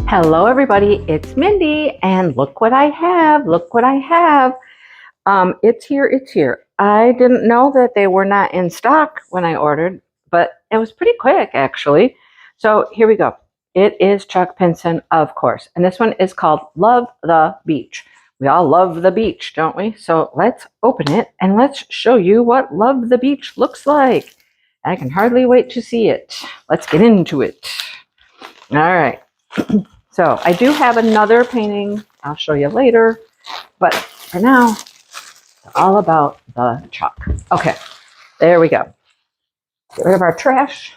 Hello everybody, it's Mindy, and look what I have, look what I have. It's here. I didn't know that they were not in stock when I ordered, but it was pretty quick actually. So here we go. It is Chuck Pinson, of course, and this one is called Love the Beach. We all love the beach, don't we? So let's open it and let's show you what Love the Beach looks like. I can hardly wait to see it. Let's get into it. All right. So I do have another painting I'll show you later, but for now, it's all about the chalk. Okay, there we go. Get rid of our trash.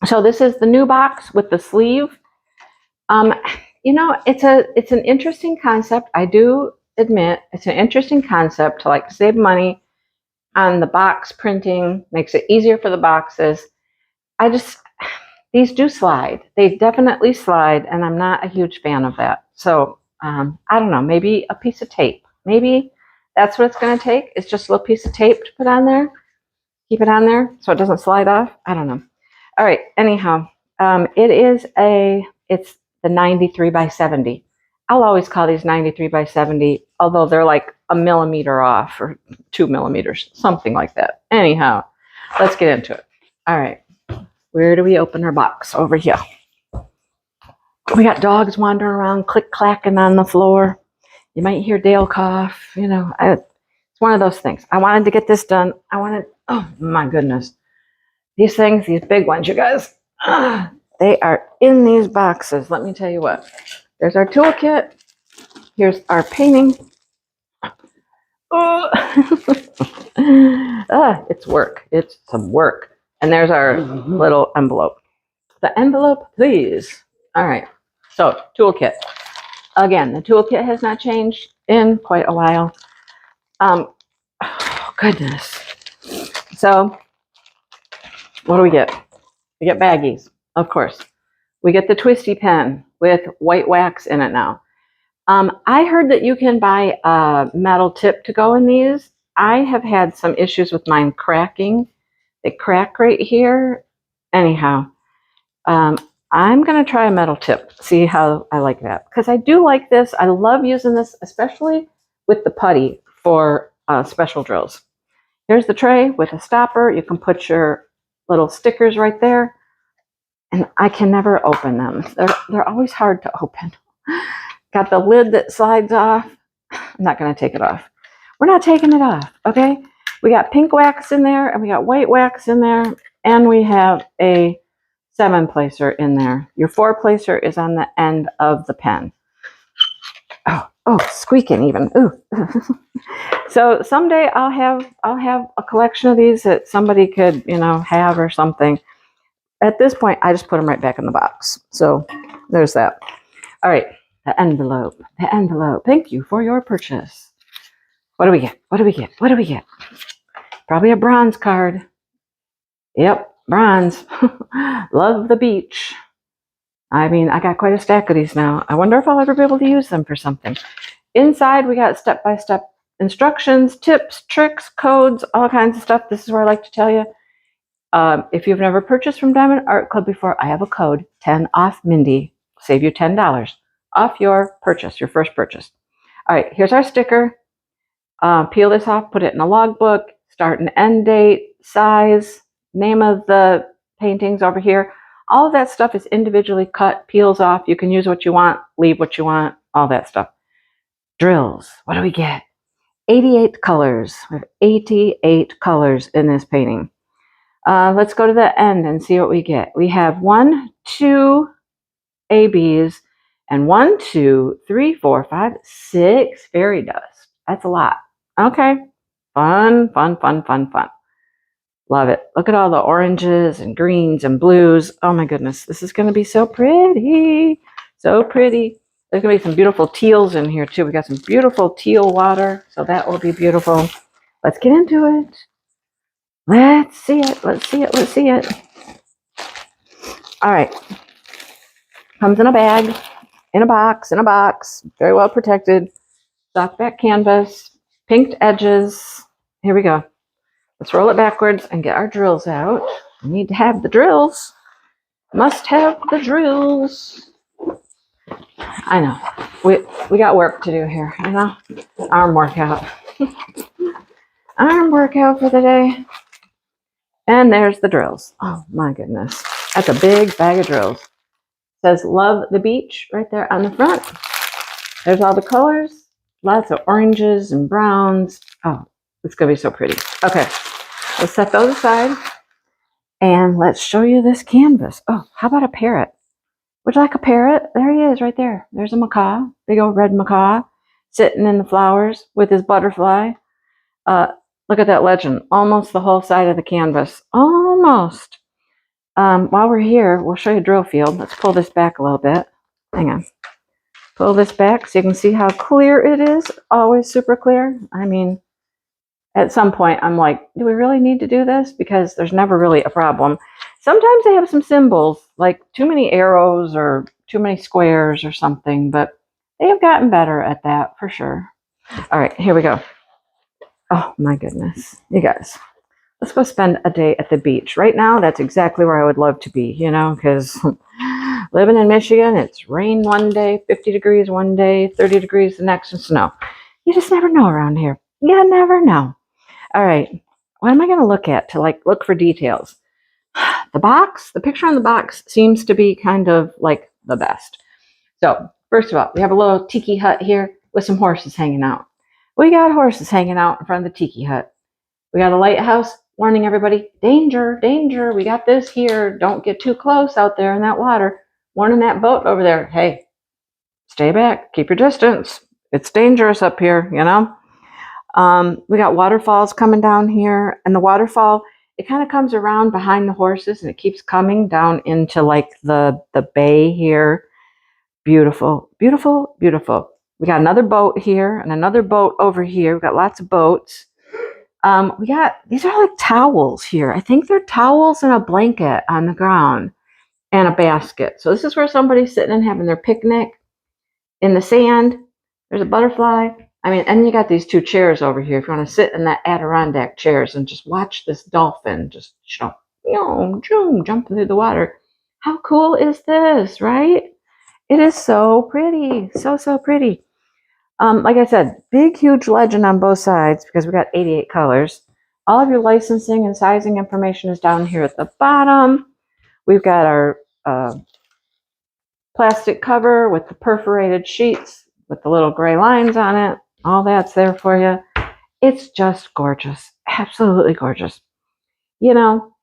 So this is the new box with the sleeve. You know, it's an interesting concept. I do admit it's an interesting concept to like save money on the box printing, makes it easier for the boxes. These do slide. They definitely slide, and I'm not a huge fan of that. So I don't know, maybe a piece of tape. Maybe that's what it's going to take. It's just a little piece of tape to put on there. Keep it on there so it doesn't slide off. I don't know. All right, anyhow, it's the 93 by 70. I'll always call these 93 by 70, although they're like a millimeter off or 2 millimeters, something like that. Anyhow, let's get into it. All right. Where do we open our box? Over here. We got dogs wandering around, click-clacking on the floor. You might hear Dale cough. You know, it's one of those things. I wanted to get this done. Oh my goodness. These things, these big ones, you guys, they are in these boxes. Let me tell you what. There's our toolkit. Here's our painting. It's work. It's some work. And there's our little envelope. The envelope, please. All right. So, toolkit. Again, the toolkit has not changed in quite a while. Oh, goodness. So, what do we get? We get baggies, of course. We get the twisty pen with white wax in it now. I heard that you can buy a metal tip to go in these. I have had some issues with mine cracking. They crack right here. Anyhow, I'm going to try a metal tip, see how I like that. Because I do like this. I love using this, especially with the putty for special drills. Here's the tray with a stopper. You can put your little stickers right there. And I can never open them. They're always hard to open. Got the lid that slides off. I'm not going to take it off. We're not taking it off, okay? We got pink wax in there, and we got white wax in there, and we have a 7-placer in there. Your 4-placer is on the end of the pen. Oh, squeaking even. Ooh. So someday I'll have a collection of these that somebody could, you know, have or something. At this point, I just put them right back in the box. So there's that. All right, the envelope. The envelope. Thank you for your purchase. What do we get? What do we get? What do we get? Probably a bronze card. Yep, bronze. Love the beach. I mean, I got quite a stack of these now. I wonder if I'll ever be able to use them for something. Inside, we got step-by-step instructions, tips, tricks, codes, all kinds of stuff. This is where I like to tell you. If you've never purchased from Diamond Art Club before, I have a code, 10 off Mindy. Save you $10 off your purchase, your first purchase. All right, here's our sticker. Peel this off, put it in a logbook, start and end date, size, name of the paintings over here. All of that stuff is individually cut, peels off. You can use what you want, leave what you want, all that stuff. Drills. What do we get? 88 colors. We have 88 colors in this painting. Let's go to the end and see what we get. We have 1, 2 ABs and 1, 2, 3, 4, 5, 6 fairy dust. That's a lot. Okay. Fun. Love it. Look at all the oranges and greens and blues. Oh my goodness. This is going to be so pretty. So pretty. There's going to be some beautiful teals in here too. We got some beautiful teal water. So that will be beautiful. Let's get into it. Let's see it. All right. Comes in a bag, in a box. Very well protected. Soft back canvas, pinked edges. Here we go. Let's roll it backwards and get our drills out. We need to have the drills. Must have the drills. I know. We got work to do here, you know? Arm workout. Arm workout for the day. And there's the drills. Oh my goodness. That's a big bag of drills. It says love the beach right there on the front. There's all the colors. Lots of oranges and browns. Oh, it's going to be so pretty. Okay, let's set those aside. And let's show you this canvas. Oh, how about a parrot? Would you like a parrot? There he is right there. There's a macaw, big old red macaw, sitting in the flowers with his butterfly. Look at that legend. Almost the whole side of the canvas. Almost. While we're here, we'll show you a drill field. Let's pull this back a little bit. Hang on. Pull this back so you can see how clear it is. Always super clear. I mean, at some point, I'm like, do we really need to do this? Because there's never really a problem. Sometimes they have some symbols, like too many arrows or too many squares or something, but they have gotten better at that for sure. All right, here we go. Oh my goodness. You guys, let's go spend a day at the beach. Right now, that's exactly where I would love to be, you know, because living in Michigan, it's rain one day, 50 degrees one day, 30 degrees the next, and snow. You just never know around here. You never know. All right, what am I going to look at to like look for details? The box, the picture on the box seems to be kind of like the best. So first of all, we have a little tiki hut here with some horses hanging out. We got horses hanging out in front of the tiki hut. We got a lighthouse warning everybody, danger, danger. We got this here. Don't get too close out there in that water. Warning that boat over there. Hey, stay back. Keep your distance. It's dangerous up here, you know. We got waterfalls coming down here, and the waterfall, it kind of comes around behind the horses and it keeps coming down into like the bay here. Beautiful, beautiful, beautiful. We got another boat here and another boat over here. We got lots of boats. We got, these are like towels here. I think they're towels and a blanket on the ground and a basket. So this is where somebody's sitting and having their picnic in the sand. There's a butterfly. I mean, and you got these two chairs over here. If you want to sit in that Adirondack chairs and just watch this dolphin just, jump through the water. How cool is this, right? It is so pretty. So, so pretty. Like I said, big, huge legend on both sides because we got 88 colors. All of your licensing and sizing information is down here at the bottom. We've got our plastic cover with the perforated sheets with the little gray lines on it. All that's there for you. It's just gorgeous. Absolutely gorgeous. You know,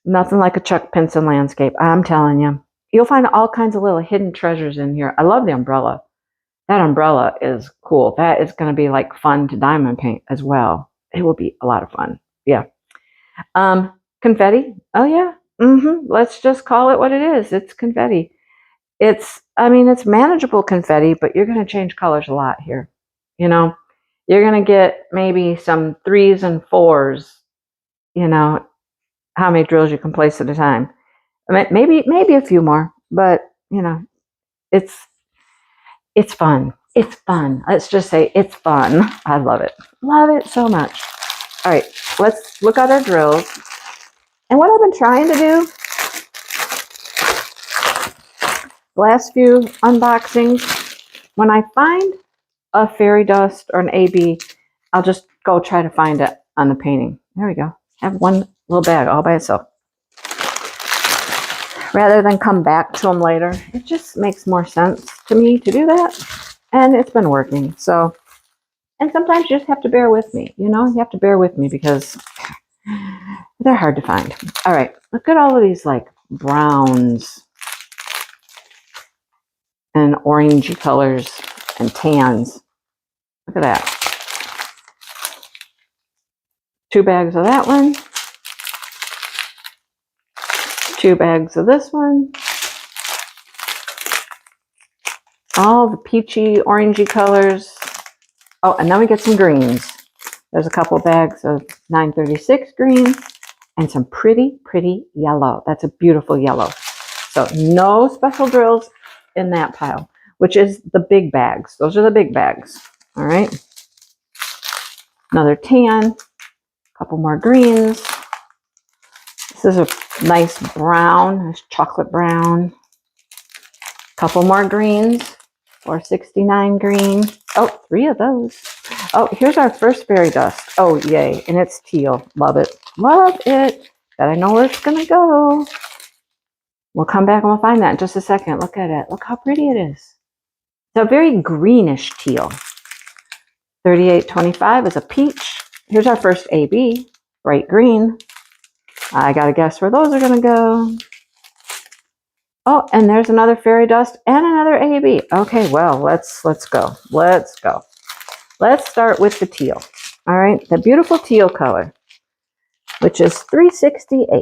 nothing like a Chuck Pinson landscape. I'm telling you. You'll find all kinds of little hidden treasures in here. I love the umbrella. That umbrella is cool. That is going to be like fun to diamond paint as well. It will be a lot of fun. Yeah. Confetti. Oh, yeah. Let's just call it what it is. It's confetti. It's manageable confetti, but you're going to change colors a lot here. You know, you're going to get maybe some 3s and 4s, you know, how many drills you can place at a time. Maybe a few more, but, you know, it's fun. It's fun. Let's just say it's fun. I love it. Love it so much. All right, let's look at our drills. And what I've been trying to do, the last few unboxings, when I find a fairy dust or an AB, I'll just go try to find it on the painting. There we go. Have one little bag all by itself. Rather than come back to them later, it just makes more sense to me to do that. And it's been working. So, and sometimes you just have to bear with me. You know, you have to bear with me because they're hard to find. All right, look at all of these like browns and orangey colors and tans. Look at that. 2 bags of that one. 2 bags of this one. All the peachy, orangey colors. Oh, and then we get some greens. There's a couple bags of 936 green and some pretty, pretty yellow. That's a beautiful yellow. So no special drills in that pile, which is the big bags. Those are the big bags. All right. Another tan, a couple more greens. This is a nice brown, nice chocolate brown. Couple more greens. 469 green. Oh, 3 of those. Oh, here's our first fairy dust. Oh, yay. And it's teal. Love it. Love it. But I know where it's going to go. We'll come back and we'll find that in just a second. Look at it. Look how pretty it is. It's a very greenish teal. 3825 is a peach. Here's our first AB. Bright green. I got to guess where those are going to go. Oh, and there's another fairy dust and another AB. Okay, well, let's go. Let's go. Let's start with the teal. All right, the beautiful teal color, which is 368.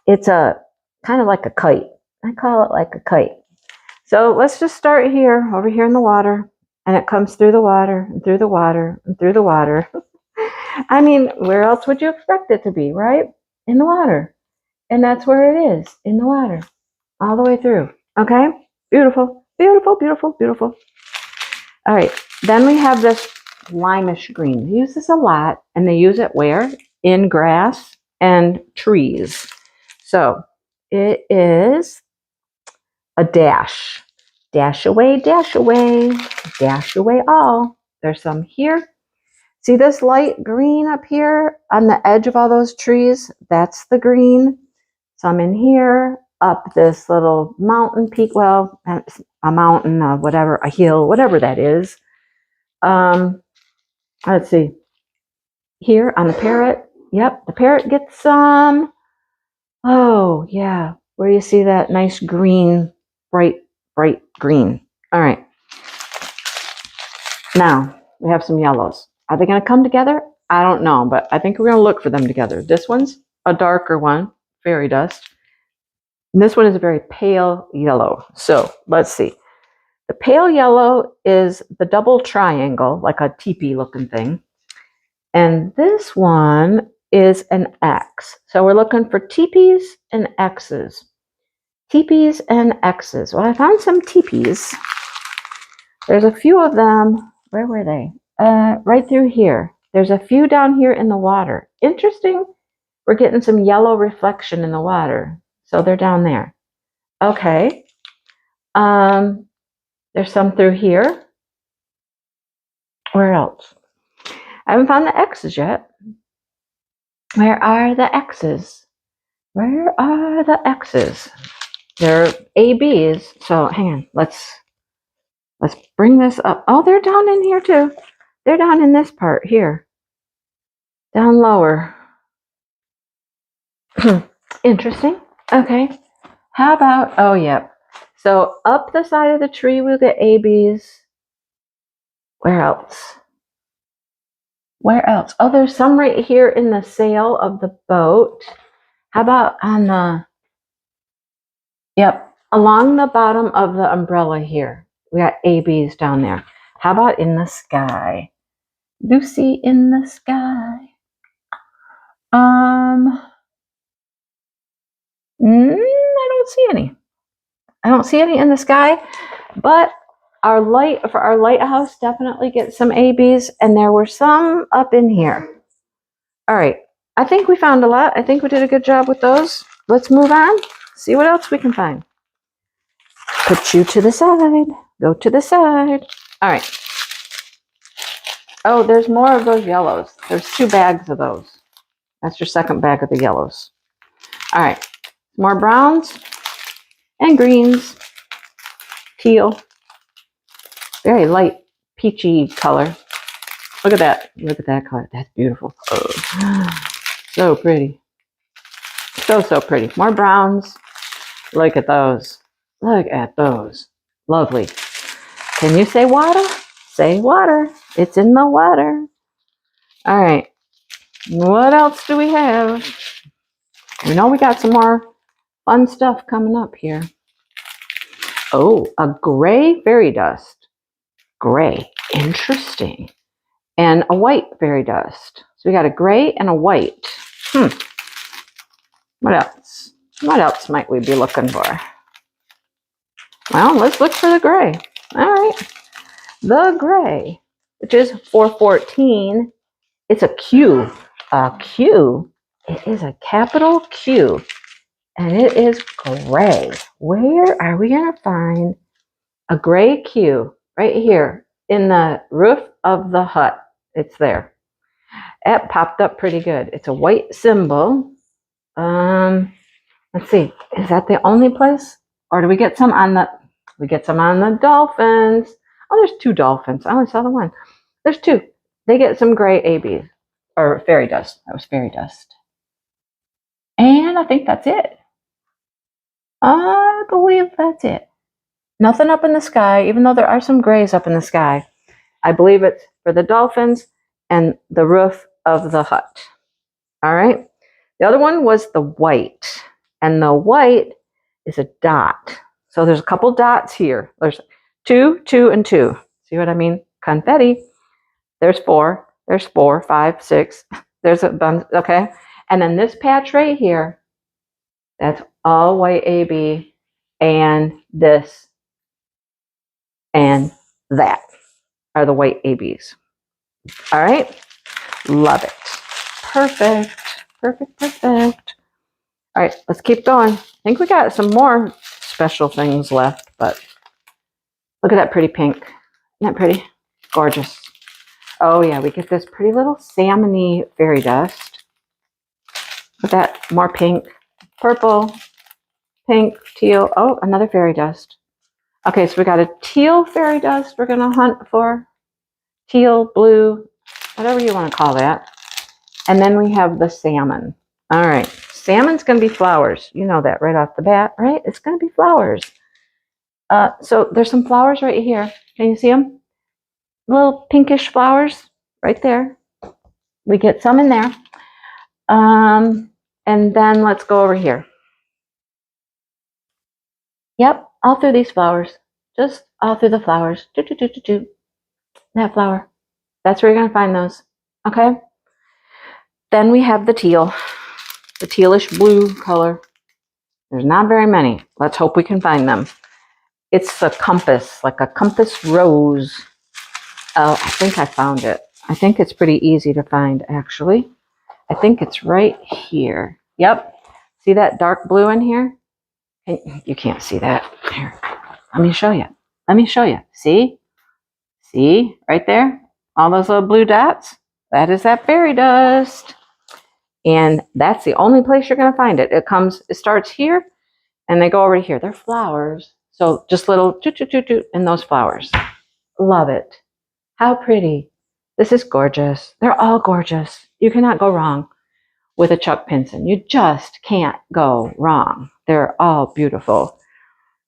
It's a kind of like a kite. I call it like a kite. So let's just start here, over here in the water, and it comes through the water and through the water and through the water. I mean, where else would you expect it to be, right? In the water. And that's where it is, in the water. All the way through. Okay? Beautiful. Beautiful, beautiful, beautiful. All right. Then we have this limeish green. They use this a lot. And they use it where? In grass and trees. So it is a dash. Dash away, dash away. Dash away all. There's some here. See this light green up here on the edge of all those trees? That's the green. Some in here. Up this little mountain peak, well, a mountain, whatever, a hill, whatever that is. Let's see. Here on the parrot, yep, the parrot gets some. Oh, yeah, where you see that nice green, bright green. All right. Now, we have some yellows. Are they going to come together? I don't know, but I think we're going to look for them together. This one's a darker one, fairy dust. And this one is a very pale yellow. So let's see. The pale yellow is the double triangle, like a teepee looking thing. And this one is an X. So we're looking for teepees and X's. Teepees and X's. Well, I found some teepees. There's a few of them. Where were they? Right through here. There's a few down here in the water. Interesting. We're getting some yellow reflection in the water. So they're down there. Okay. There's some through here. Where else? I haven't found the X's yet. Where are the X's? Where are the X's? They're ABs. So hang on. Let's bring this up. Oh, they're down in here too. They're down in this part here. Down lower. Interesting. Okay. How about, oh, yeah. So up the side of the tree, we'll get ABs. Where else? Where else? Oh, there's some right here in the sail of the boat. How about on the, yep, along the bottom of the umbrella here. We got ABs down there. How about in the sky? Lucy in the sky. I don't see any. I don't see any in the sky, but our lighthouse definitely gets some ABs, and there were some up in here. All right, I think we found a lot. I think we did a good job with those. Let's move on, see what else we can find. Put you to the side. Go to the side. All right. Oh, there's more of those yellows. There's 2 bags of those. That's your second bag of the yellows. All right. More browns and greens. Teal. Very light peachy color. Look at that. Look at that color. That's beautiful. Oh, so pretty. So pretty. More browns. Look at those. Look at those. Lovely. Can you say water? Say water. It's in the water. All right. What else do we have? We know we got some more fun stuff coming up here. Oh, a gray fairy dust. Gray. Interesting. And a white fairy dust. So we got a gray and a white. What else? What else might we be looking for? Well, let's look for the gray. All right. The gray, which is 414. It's a Q. A Q. It is a capital Q. And it is gray. Where are we going to find a gray Q right here in the roof of the hut. It's there. It popped up pretty good. It's a white symbol. Let's see. Is that the only place? Or do we get some on the... We get some on the dolphins. Oh, there's 2 dolphins. I only saw the one. There's 2. They get some gray ABs. Or fairy dust. That was fairy dust. And I think that's it. I believe that's it. Nothing up in the sky, even though there are some grays up in the sky. I believe it's for the dolphins and the roof of the hut. All right. The other one was the white. And the white is a dot. So there's a couple dots here. There's 2, 2, and 2. See what I mean? Confetti. There's 4. There's 4, 5, 6. There's a bunch. Okay. And then this patch right here, that's all white AB. And this and that are the white ABs. All right. Love it. Perfect. Perfect. Perfect. All right. Let's keep going. I think we got some more special things left, but look at that pretty pink. Isn't that pretty? Gorgeous. Oh yeah, we get this pretty little salmon-y fairy dust. Look at that, more pink, purple, pink, teal. Oh, another fairy dust. Okay, so we got a teal fairy dust we're gonna hunt for. Teal, blue, whatever you want to call that. And then we have the salmon. All right, salmon's gonna be flowers. You know that right off the bat, right? It's gonna be flowers. So there's some flowers right here. Can you see them? Little pinkish flowers right there. We get some in there. And then let's go over here. Yep, all through these flowers. Just all through the flowers. That flower. That's where you're going to find those. Okay? Then we have the teal. The tealish blue color. There's not very many. Let's hope we can find them. It's a compass, like a compass rose. Oh, I think I found it. I think it's pretty easy to find, actually. I think it's right here. Yep. See that dark blue in here? You can't see that. Here, let me show you. Let me show you. See? See? Right there? All those little blue dots? That is that fairy dust. And that's the only place you're going to find it. It starts here, and they go over to here. They're flowers. So just little toot in those flowers. Love it. How pretty. This is gorgeous. They're all gorgeous. You cannot go wrong with a Chuck Pinson. You just can't go wrong. They're all beautiful.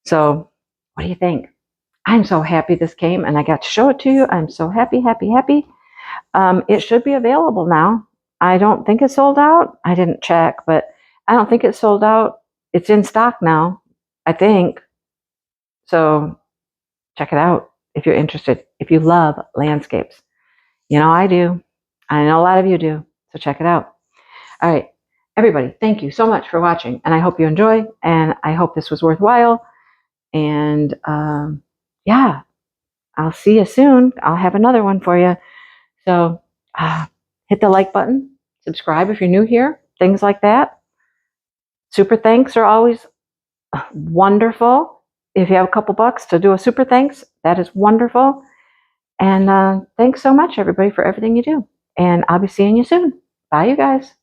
So what do you think? I'm so happy this came and I got to show it to you. I'm so happy, happy, happy. It should be available now. I don't think it's sold out. I didn't check, but I don't think it's sold out. It's in stock now, I think. So check it out if you're interested. If you love landscapes. You know I do. I know a lot of you do. So check it out. All right. Everybody, thank you so much for watching. And I hope you enjoy. And I hope this was worthwhile. And yeah, I'll see you soon. I'll have another one for you. So hit the like button. Subscribe if you're new here. Things like that. Super thanks are always wonderful. If you have a couple bucks to do a super thanks, that is wonderful. And thanks so much, everybody, for everything you do. And I'll be seeing you soon. Bye, you guys.